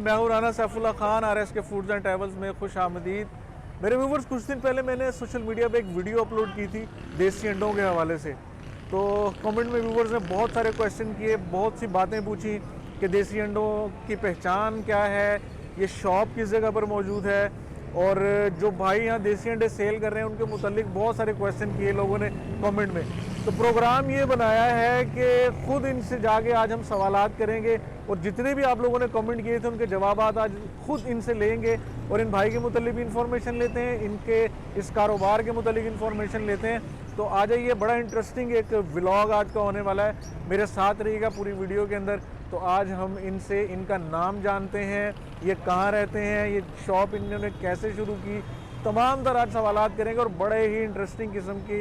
मैं हूं राना सैफुल्लाह खान, RS के फूड्स एंड ट्रैवल्स में खुश आमदीद। मेरे व्यूवर्स, कुछ दिन पहले मैंने सोशल मीडिया पे एक वीडियो अपलोड की थी देसी अंडों के हवाले से। तो कमेंट में व्यूवर्स ने बहुत सारे क्वेश्चन किए, बहुत सी बातें पूछी कि देसी अंडों की पहचान क्या है, ये शॉप किस जगह पर मौजूद है, और जो भाई यहाँ देसी अंडे सेल कर रहे हैं उनके मुतालिक बहुत सारे क्वेश्चन किए लोगों ने कमेंट में। तो प्रोग्राम ये बनाया है कि खुद इनसे जाके आज हम सवालात करेंगे और जितने भी आप लोगों ने कमेंट किए थे उनके जवाब आज खुद इनसे लेंगे और इन भाई के मुतालिक भी इंफॉर्मेशन लेते हैं, इनके इस कारोबार के मुतालिक इंफॉर्मेशन लेते हैं। तो आ जाइए, बड़ा इंटरेस्टिंग एक व्लॉग आज का होने वाला है, मेरे साथ रहिएगा पूरी वीडियो के अंदर। तो आज हम इनसे इनका नाम जानते हैं, ये कहाँ रहते हैं, ये शॉप इन्होंने कैसे शुरू की, तमाम तरह आज सवालात करेंगे और बड़े ही इंटरेस्टिंग किस्म की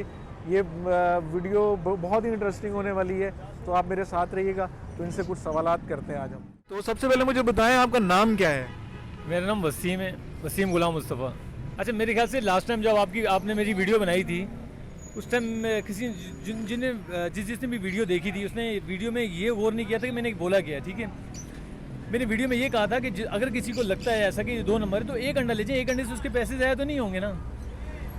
ये वीडियो बहुत ही इंटरेस्टिंग होने वाली है। तो आप मेरे साथ रहिएगा, तो इनसे कुछ सवालात करते हैं आज हम। तो सबसे पहले मुझे बताएं, आपका नाम क्या है? मेरा नाम वसीम है, वसीम गुलाम मुस्तफ़ा। अच्छा, मेरे ख्याल से लास्ट टाइम जब आपने मेरी वीडियो बनाई थी उस टाइम किसी जिसने भी वीडियो देखी थी उसने वीडियो में ये गौर नहीं किया था कि मैंने बोला क्या, ठीक है। मैंने वीडियो में ये कहा था कि अगर किसी को लगता है ऐसा कि 2 नंबर है तो एक अंडा ले जाएं, एक अंडे से उसके पैसे ज़्यादा तो नहीं होंगे ना।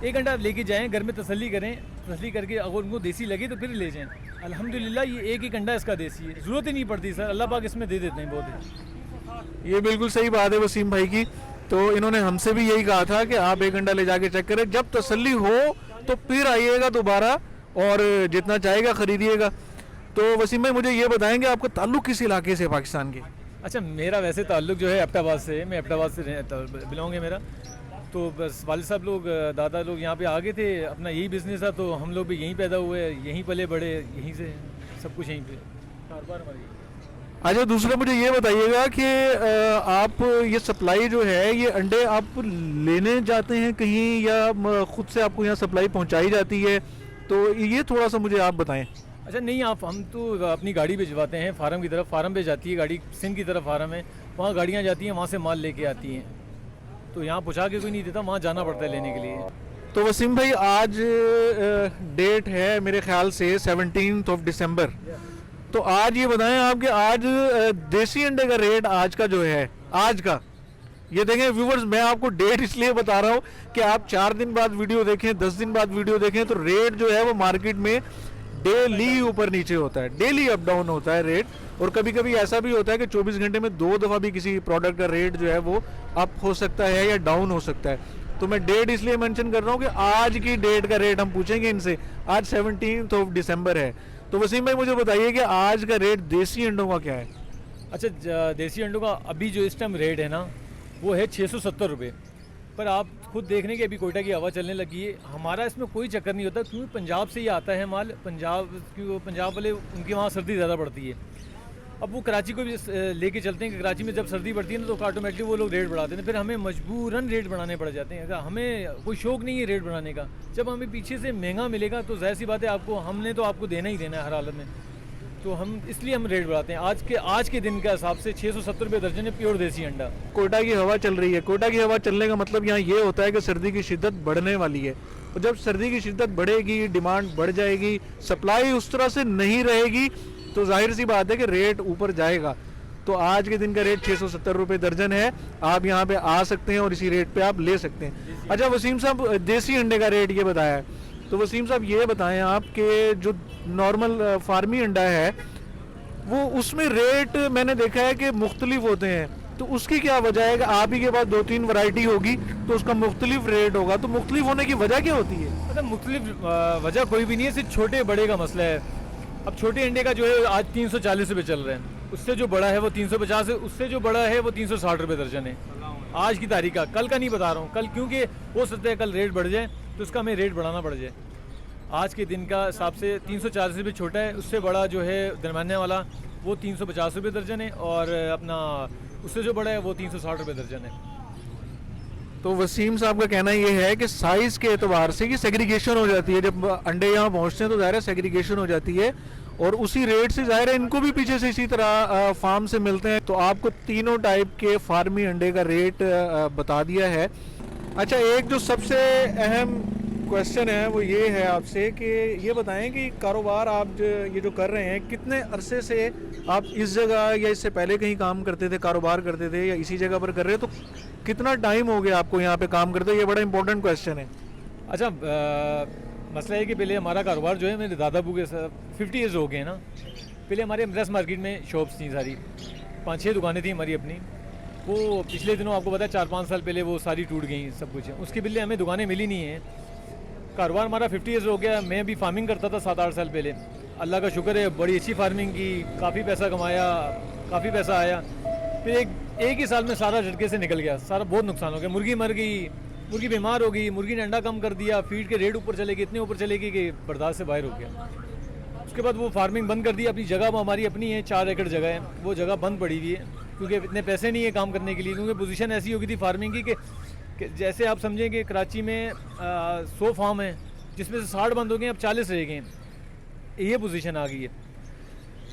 एक अंडा लेके जाएं, घर में तसल्ली करें, तसल्ली करके अगर उनको देसी लगे तो फिर ले जाएं। अल्हम्दुलिल्लाह ये एक अंडा इसका देसी है, ज़रूरत ही नहीं पड़ती सर, अल्लाह पाक इसमें दे देते हैं बहुत ही। ये बिल्कुल सही बात है वसीम भाई की। तो इन्होंने हमसे भी यही कहा था कि आप एक अंडा ले जाके चेक करें, जब तसल्ली हो तो फिर आइएगा दोबारा और जितना चाहेगा खरीदिएगा। तो वसीम भाई मुझे ये बताएंगे आपका ताल्लुक़ किस इलाके से पाकिस्तान के? अच्छा, मेरा वैसे ताल्लुक़ जो है एबटाबाद से है, मैं एबटाबाद से बिलोंग है मेरा। तो बस वालिद साहब लोग, दादा लोग यहाँ पे आ गए थे, अपना यही बिज़नेस था, तो हम लोग भी यहीं पैदा हुए, यहीं पले बड़े, यहीं से सब कुछ यहीं पे कारोबार हमारी। अच्छा, दूसरा मुझे ये बताइएगा कि आप ये सप्लाई जो है, ये अंडे आप लेने जाते हैं कहीं या खुद से आपको यहाँ सप्लाई पहुँचाई जाती है? तो ये थोड़ा सा मुझे आप बताएं। अच्छा नहीं, हम तो अपनी गाड़ी भिजवाते हैं फार्म की तरफ, फार्म पे जाती है गाड़ी, सिंध की तरफ फार्म है, वहाँ गाड़ियाँ जाती हैं, वहाँ से माल लेके आती हैं। तो यहाँ पहुँचा के कोई नहीं देता, वहाँ जाना पड़ता है लेने के लिए। तो वसीम भाई आज डेट है मेरे ख्याल से 17 दिसंबर। तो आज ये बताएं आपके आज देसी अंडे का रेट आज का जो है, आज का ये देखें व्यूवर्स, मैं आपको डेट इसलिए बता रहा हूँ कि आप 4 दिन बाद वीडियो देखें, 10 दिन बाद वीडियो देखें, तो रेट जो है वो मार्केट में डेली ऊपर नीचे होता है, डेली अप डाउन होता है रेट। और कभी कभी ऐसा भी होता है कि 24 घंटे में 2 दफ़ा भी किसी प्रोडक्ट का रेट जो है वो अप हो सकता है या डाउन हो सकता है। तो मैं डेट इसलिए मेंशन कर रहा हूँ कि आज की डेट का रेट हम पूछेंगे इनसे। आज 17 दिसंबर है। तो वसीम भाई मुझे बताइए कि आज का रेट देसी अंडों का क्या है? अच्छा, देसी अंडों का अभी जो इस टाइम रेट है ना वो है 670 रुपये। पर आप खुद देख रहे हैं कि अभी कोयटा की हवा चलने लगी है। हमारा इसमें कोई चक्कर नहीं होता क्योंकि पंजाब से ही आता है माल, पंजाब वाले उनके वहाँ सर्दी ज़्यादा पड़ती है। अब वो कराची को भी लेके चलते हैं कि कराची में जब सर्दी पड़ती है ना तो ऑटोमेटिकली वो लोग रेट बढ़ाते हैं, फिर हमें मजबूरन रेट बढ़ाने पड़ जाते हैं। अगर हमें कोई शौक़ नहीं है रेट बढ़ाने का, जब हमें पीछे से महंगा मिलेगा तो जाहिर सी बात है हमने तो आपको देना ही देना है हर हालत में। तो इसलिए हम रेट बढ़ाते हैं। आज के दिन के हिसाब से 670 रुपये दर्जन है प्योर देसी अंडा। कोयटा की हवा चल रही है, कोयटा की हवा चलने का मतलब यहाँ ये होता है कि सर्दी की शिद्दत बढ़ने वाली है। और जब सर्दी की शिद्दत बढ़ेगी, डिमांड बढ़ जाएगी, सप्लाई उस तरह से नहीं रहेगी, तो जाहिर सी बात है कि रेट ऊपर जाएगा। तो आज के दिन का रेट 670 रुपये दर्जन है। आप यहाँ पे आ सकते हैं और इसी रेट पे आप ले सकते हैं। अच्छा वसीम साहब, देसी अंडे का रेट ये बताया है, तो वसीम साहब ये बताएं आप कि जो नॉर्मल फार्मी अंडा है वो उसमें रेट मैंने देखा है कि मुख्तलिफ होते हैं, तो उसकी क्या वजह है? कि आप ही के पास 2-3 वैरायटी होगी तो उसका मुख्तलिफ रेट होगा, तो मुख्तलिफ होने की वजह क्या होती है? मतलब मुख्तलिफ वजह कोई भी नहीं है, सिर्फ छोटे बड़े का मसला है। अब छोटे अंडे का जो है आज 340 रुपये चल रहे हैं, उससे जो बड़ा है वो 350 है, उससे जो बड़ा है वो 360 रुपये दर्जन है आज की तारीख का। कल का नहीं बता रहा हूँ, कल क्योंकि हो सकता है कल रेट बढ़ जाए तो उसका हमें रेट बढ़ाना पड़ जाए। आज के दिन का हिसाब से 340 रुपये छोटा है, उससे बड़ा जो है दरमियाने वाला वो 350 रुपये दर्जन है, और अपना उससे जो बड़ा है वो 360 रुपये दर्जन है। तो वसीम साहब का कहना ये है कि साइज़ के एतबार से ये सेग्रीगेशन हो जाती है, जब अंडे यहाँ पहुँचते हैं तो ज़ाहिर है सेग्रीगेशन हो जाती है, और उसी रेट से ज़ाहिर है इनको भी पीछे से इसी तरह फार्म से मिलते हैं। तो आपको तीनों टाइप के फार्मी अंडे का रेट बता दिया है। अच्छा, एक जो सबसे अहम क्वेश्चन है वो ये है आपसे कि ये बताएं कि कारोबार आप ये जो कर रहे हैं कितने अरसे से आप इस जगह या इससे पहले कहीं काम करते थे, कारोबार करते थे, या इसी जगह पर कर रहे हैं, तो कितना टाइम हो गया आपको यहाँ पे काम करते? ये बड़ा इंपॉर्टेंट क्वेश्चन है। अच्छा, मसला है कि पहले हमारा कारोबार जो है मेरे दादा बू के 50 ईयर्स हो गए हैं ना। पहले हमारे अमरेस मार्केट में शॉप्स थी सारी, 5-6 दुकानें थी हमारी अपनी। वो पिछले दिनों आपको पता है 4-5 साल पहले वो सारी टूट गई सब कुछ। उसके पहले हमें दुकानें मिली नहीं हैं। कारोबार हमारा 50 ईयर्स हो गया। मैं भी फार्मिंग करता था 7-8 साल पहले। अल्लाह का शुक्र है, बड़ी अच्छी फार्मिंग की, काफ़ी पैसा कमाया, काफ़ी पैसा आया। फिर एक ही साल में सारा झटके से निकल गया, सारा बहुत नुकसान हो गया। मुर्गी मर गई, मुर्गी बीमार हो गई, मुर्गी ने अंडा कम कर दिया, फीड के रेट ऊपर चले गए, इतने ऊपर चले गए कि बर्दाश्त से बाहर हो गया। उसके बाद वो फार्मिंग बंद कर दी। अपनी जगह वो हमारी अपनी है, 4 एकड़ जगह है, वो जगह बंद पड़ी हुई है क्योंकि इतने पैसे नहीं है काम करने के लिए। क्योंकि पोजीशन ऐसी हो गई थी फार्मिंग की कि जैसे आप समझें कि कराची में 100 फार्म है, जिसमें से 60 बंद हो गए, अब 40 रह गए हैं। ये पोजीशन आ गई है।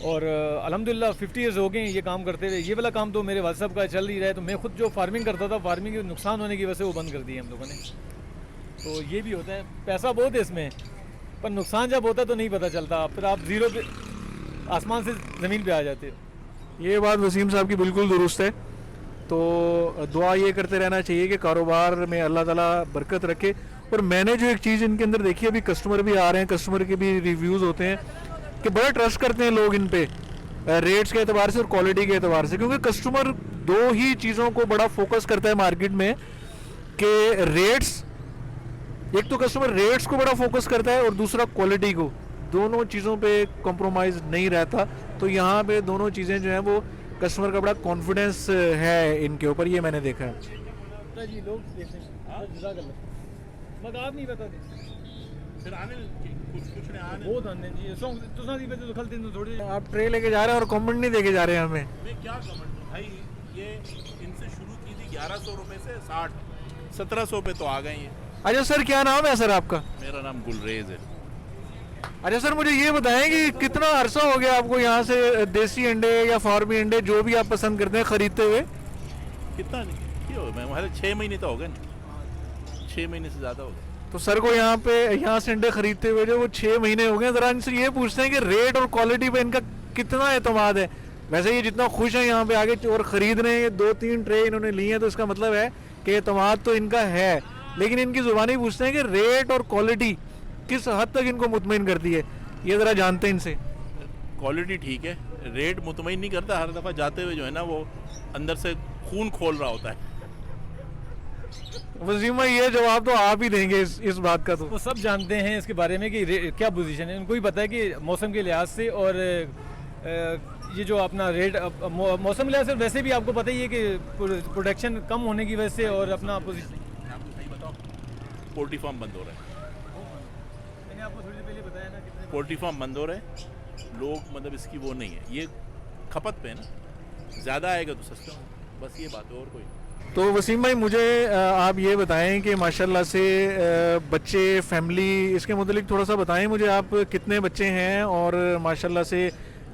और अल्हम्दुलिल्लाह 50 ईयर्स हो गए ये काम करते हुए। ये वाला काम तो मेरे वालिद साहब का चल ही रहा है। तो मैं खुद जो फार्मिंग करता था, फार्मिंग के नुकसान होने की वजह से वो बंद कर दिए हम लोगों ने। तो ये भी होता है, पैसा बहुत है इसमें, पर नुकसान जब होता है तो नहीं पता चलता। फिर आप ज़ीरो पे, आसमान से ज़मीन पे आ जाते हो। ये बात वसीम साहब की बिल्कुल दुरुस्त है। तो दुआ ये करते रहना चाहिए कि कारोबार में अल्लाह ताला बरकत रखे। और मैंने जो एक चीज़ इनके अंदर देखी, अभी कस्टमर भी आ रहे हैं, कस्टमर के भी रिव्यूज़ होते हैं कि बड़ा ट्रस्ट करते हैं लोग इन पे, रेट्स के एतबार से और क्वालिटी के एतबार से। क्योंकि कस्टमर दो ही चीज़ों को बड़ा फोकस करता है मार्केट में कि रेट्स, एक तो कस्टमर रेट्स को बड़ा फोकस करता है और दूसरा क्वालिटी को। दोनों चीज़ों पे कॉम्प्रोमाइज़ नहीं रहता। तो यहाँ पे दोनों चीज़ें जो हैं वो कस्टमर का बड़ा कॉन्फिडेंस है इनके ऊपर, ये मैंने देखा है। जी लोग देखते हैं, मगर आप नहीं बताते फिर आने कुछ ने आने बहुत आने जी सॉन्ग तुसा दी पे तो खलते तो थोड़े। आप ट्रे लेके जा रहे हैं और कमेंट नहीं देके जा रहे हैं हमें। मैं क्या कमेंट दूं भाई, ये इनसे शुरू की थी 1100 रुपए से 60-1700 पे तो आ गए ये। अच्छा सर, क्या नाम है सर आपका? मेरा नाम गुलरेज है। अच्छा सर, मुझे ये बताएं कि कितना अरसा हो गया आपको यहाँ से देसी अंडे या फार्मी अंडे जो भी आप पसंद करते हैं खरीदते हुए? कितना क्यों, मैं वहाँ 6 महीने तो हो गए, 6 महीने से ज़्यादा हो गए। तो सर को यहाँ से अंडे खरीदते हुए जो वो 6 महीने हो गए। ज़रा इनसे ये पूछते हैं कि रेट और क्वालिटी पे इनका कितना एतमाद है। वैसे ये जितना खुश है यहाँ पे आगे और ख़रीद रहे हैं, 2-3 ट्रे इन्होंने ली हैं, तो इसका मतलब है कि एतमाद तो इनका है। लेकिन इनकी ज़ुबानी पूछते हैं कि रेट और क्वालिटी किस हद तक इनको मुतमईन करती है, ये ज़रा जानते हैं इनसे। क्वालिटी ठीक है, रेट मुतमईन नहीं करता। हर दफ़ा जाते हुए जो है ना वो अंदर से खून खोल रहा होता है। वसीम भाई, ये जवाब तो आप ही देंगे इस बात का। तो वो सब जानते हैं इसके बारे में कि क्या पोजीशन है। उनको ही पता है कि मौसम के लिहाज से और ये जो अपना रेट मौसम के लिहाज से, वैसे भी आपको पता ही है कि प्रोडक्शन कम होने की वजह से और अपना पोजीशन। मैं आपको सही बताऊँ, पोल्ट्री फार्म बंद हो रहा है। मैंने आपको थोड़ी देर पहले बताया ना कितने पोल्ट्री फार्म बंद हो रहे हैं। लोग मतलब इसकी वो नहीं है, ये खपत पे है ना, ज़्यादा आएगा तो सस्ता होगा, बस ये बात है, और कोई नहीं। तो वसीम भाई, मुझे आप ये बताएं कि माशाल्लाह से बच्चे, फैमिली, इसके मुतालिक थोड़ा सा बताएं मुझे। आप कितने बच्चे हैं और माशाल्लाह से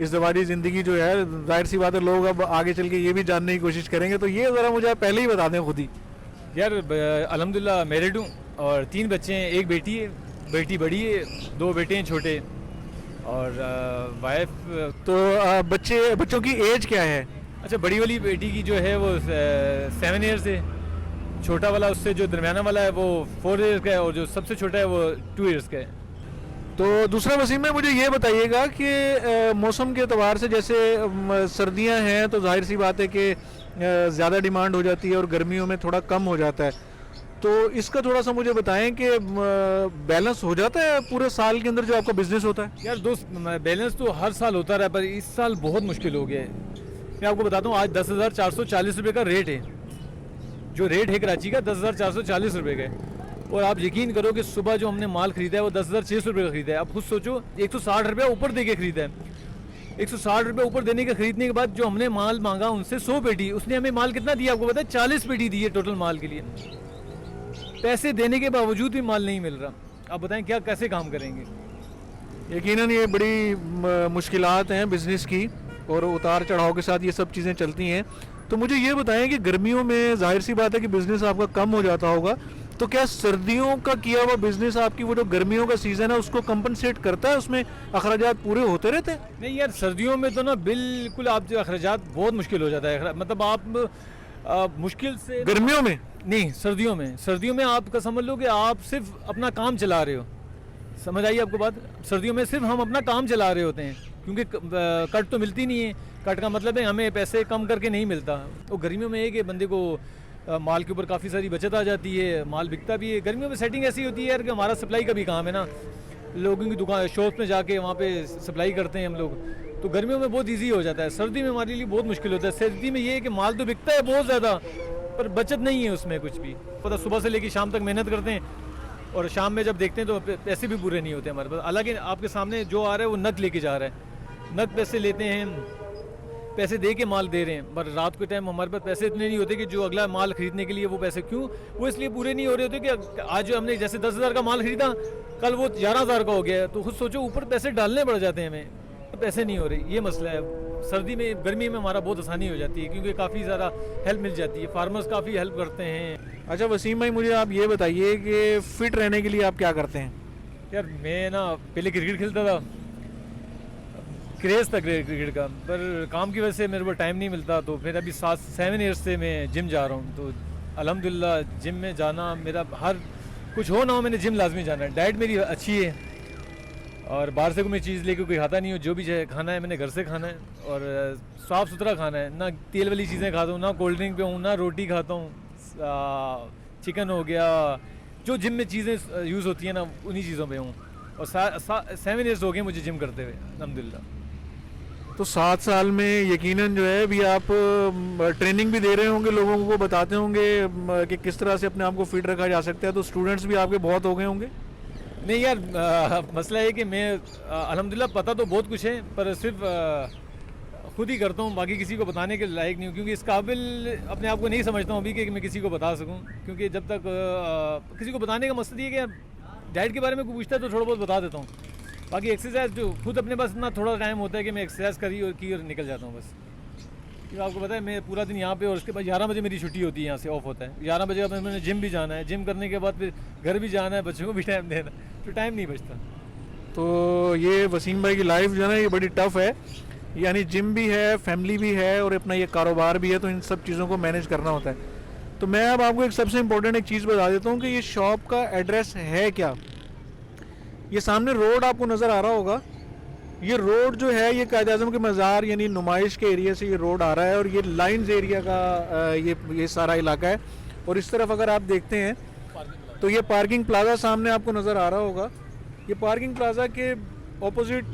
इस दवारी ज़िंदगी जो है, जाहिर सी बात है लोग अब आगे चल के ये भी जानने की कोशिश करेंगे, तो ये ज़रा मुझे आप पहले ही बता दें खुद ही। यार अल्हम्दुलिल्लाह मैरिड हूँ और 3 बच्चे हैं। एक बेटी है, बेटी बड़ी है, 2 बेटे हैं छोटे, और वाइफ। तो बच्चों की एज क्या है? अच्छा, बड़ी वाली बेटी की जो है वो 7 ईयर्स है। छोटा वाला उससे जो दरमियाना वाला है वो 4 ईयर्स का है, और जो सबसे छोटा है वो 2 ईयर्स का है। तो दूसरा वसीम में मुझे ये बताइएगा कि मौसम के अतबार से, जैसे सर्दियां हैं तो जाहिर सी बात है कि ज़्यादा डिमांड हो जाती है और गर्मियों में थोड़ा कम हो जाता है। तो इसका थोड़ा सा मुझे बताएं कि बैलेंस हो जाता है पूरे साल के अंदर जो आपका बिजनेस होता है? यार दोस्त, बैलेंस तो हर साल होता रहा, पर इस साल बहुत मुश्किल हो गया है। मैं आपको बताता हूँ, आज 10,440 रुपये का रेट है। जो रेट है कराची का 10,440 रुपये का है। और आप यकीन करो कि सुबह जो हमने माल खरीदा है वो 10,600 रुपये का खरीदा है। आप खुद सोचो, 160 रुपये ऊपर दे के खरीदा है। 160 रुपये ऊपर देने के खरीदने के बाद जो हमने माल मांगा उनसे 100 पेटी, उसने हमें माल कितना दिया आपको पता है? 40 पेटी दी है टोटल माल के लिए। पैसे देने के बावजूद भी माल नहीं मिल रहा। आप बताएं क्या, कैसे काम करेंगे? यकीनन ये बड़ी मुश्किलात हैं बिज़नेस की, और उतार चढ़ाव के साथ ये सब चीज़ें चलती हैं। तो मुझे ये बताएं कि गर्मियों में जाहिर सी बात है कि बिज़नेस आपका कम हो जाता होगा, तो क्या सर्दियों का किया हुआ बिजनेस आपकी वो जो गर्मियों का सीजन है उसको कंपनसेट करता है, उसमें अखराजात पूरे होते रहते हैं? नहीं यार, सर्दियों में तो ना बिल्कुल आप जो अखराजात बहुत मुश्किल हो जाता है, मतलब आप मुश्किल से गर्मियों में? नहीं, सर्दियों में आपका समझ लो कि आप सिर्फ अपना काम चला रहे हो, समझ आई आपको बात? सर्दियों में सिर्फ हम अपना काम चला रहे होते हैं, क्योंकि कट तो मिलती नहीं है। कट का मतलब है हमें पैसे कम करके नहीं मिलता। तो गर्मियों में एक बंदे को माल के ऊपर काफ़ी सारी बचत आ जाती है, माल बिकता भी है। गर्मियों में सेटिंग ऐसी होती है यार कि हमारा सप्लाई का भी काम है ना, लोगों की दुकान शॉप में जाके वहाँ पे सप्लाई करते हैं हम लोग, तो गर्मियों में बहुत इजी हो जाता है। सर्दी में हमारे लिए बहुत मुश्किल होता है। सर्दी में ये है कि माल तो बिकता है बहुत ज़्यादा, पर बचत नहीं है उसमें कुछ भी। पता सुबह से लेकर शाम तक मेहनत करते हैं और शाम में जब देखते हैं तो पैसे भी पूरे नहीं होते हमारे पास। हालांकि आपके सामने जो आ रहा है वो नग लेके जा रहा है, नग पैसे लेते हैं, पैसे दे के माल दे रहे हैं, पर रात के टाइम हमारे पास पैसे इतने नहीं होते कि जो अगला माल खरीदने के लिए वो पैसे क्यों, वो इसलिए पूरे नहीं हो रहे होते कि आज जो हमने जैसे 10,000 का माल खरीदा, कल वो 11,000 का हो गया, तो खुद सोचो ऊपर पैसे डालने पड़ जाते हैं हमें, पैसे नहीं हो रहे, ये मसला है। सर्दी में गर्मी में हमारा बहुत आसानी हो जाती है क्योंकि काफ़ी ज़्यादा हेल्प मिल जाती है, फार्मर्स काफ़ी हेल्प करते हैं। अच्छा वसीम भाई, मुझे आप ये बताइए कि फिट रहने के लिए आप क्या करते हैं? यार मैं ना पहले क्रिकेट खेलता था, क्रेज़ था क्रिकेट का, पर काम की वजह से मेरे को टाइम नहीं मिलता, तो फिर अभी 7 ईयर्स से मैं जिम जा रहा हूँ। तो अल्हम्दुलिल्लाह जिम में जाना मेरा, हर कुछ हो ना हो मैंने जिम लाजमी जाना है। डाइट मेरी अच्छी है और बाहर से कोई मैं चीज़ लेके कोई खाता नहीं हूँ, जो भी खाना है मैंने घर से खाना है और साफ़ सुथरा खाना है, ना तेल वाली चीज़ें खाता हूँ, ना कोल्ड ड्रिंक पे हूँ, ना रोटी खाता हूँ, चिकन हो गया, जो जिम में चीज़ें यूज़ होती हैं ना उन्हीं चीज़ों पे हूँ। और 7 ईयर्स हो गए मुझे जिम करते हुए अल्हम्दुलिल्लाह। तो 7 साल में यकीनन जो है अभी आप ट्रेनिंग भी दे रहे होंगे, लोगों को बताते होंगे कि किस तरह से अपने आप को फिट रखा जा सकता है, तो स्टूडेंट्स भी आपके बहुत हो गए होंगे? नहीं यार, मसला है कि मैं अल्हम्दुलिल्लाह पता तो बहुत कुछ है, पर सिर्फ खुद ही करता हूँ, बाकी किसी को बताने के लायक नहीं हूँ, क्योंकि इस काबिल अपने आप को नहीं समझता हूँ अभी कि मैं किसी को बता सकूँ। क्योंकि जब तक किसी को बताने का मकसद ये है कि डाइट के बारे में कोई पूछता है तो थोड़ा बहुत बता देता हूँ, बाकी एक्सरसाइज जो खुद अपने पास इतना थोड़ा टाइम होता है कि मैं एक्सरसाइज की और निकल जाता हूँ बस। क्योंकि आपको पता है मैं पूरा दिन यहाँ पे और उसके बाद 11 बजे मेरी छुट्टी होती है, यहाँ से ऑफ होता है। 11 बजे बाद मैंने जिम भी जाना है, जिम करने के बाद फिर घर भी जाना है, बच्चों को भी टाइम देना है, तो टाइम नहीं बचता। तो ये वसीम भाई की लाइफ जो है ना ये बड़ी टफ़ है, यानी जिम भी है, फैमिली भी है और अपना ये कारोबार भी है, तो इन सब चीज़ों को मैनेज करना होता है। तो मैं अब आपको एक सबसे इम्पोर्टेंट एक चीज़ बता देता हूँ कि ये शॉप का एड्रेस है क्या। ये सामने रोड आपको नज़र आ रहा होगा, ये रोड जो है ये कायद आज़म के मज़ार यानी नुमाइश के एरिया से ये रोड आ रहा है और ये लाइंस एरिया का ये सारा इलाका है। और इस तरफ अगर आप देखते हैं तो ये पार्किंग प्लाज़ा सामने आपको नज़र आ रहा होगा। ये पार्किंग प्लाज़ा के ऑपोजिट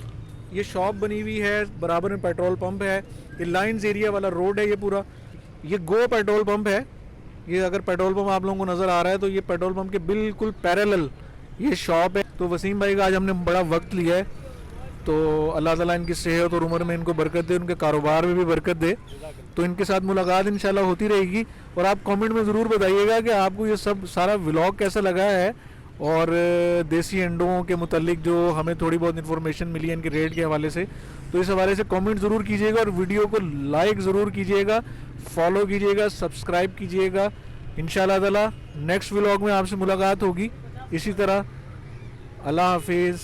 ये शॉप बनी हुई है, बराबर में पेट्रोल पंप है, ये लाइंस एरिया वाला रोड है ये पूरा। ये गो पेट्रोल पंप है, ये अगर पेट्रोल पंप आप लोगों को नज़र आ रहा है तो ये पेट्रोल पंप के बिल्कुल पैरेलल ये शॉप है। तो वसीम भाई का आज हमने बड़ा वक्त लिया है, तो अल्लाह ताला इनकी सेहत और उम्र में इनको बरकत दे, उनके कारोबार में भी बरकत दे। तो इनके साथ मुलाकात इंशाल्लाह होती रहेगी और आप कमेंट में ज़रूर बताइएगा कि आपको ये सब सारा व्लॉग कैसा लगा है और देसी अंडों के मुतालिक जो हमें थोड़ी बहुत इन्फॉर्मेशन मिली है इनके रेट के हवाले से, तो इस हवाले से कमेंट ज़रूर कीजिएगा और वीडियो को लाइक ज़रूर कीजिएगा, फॉलो कीजिएगा, सब्सक्राइब कीजिएगा। इंशाल्लाह ताला नेक्स्ट व्लॉग में आपसे मुलाकात होगी इसी तरह। अल्लाह हाफिज़।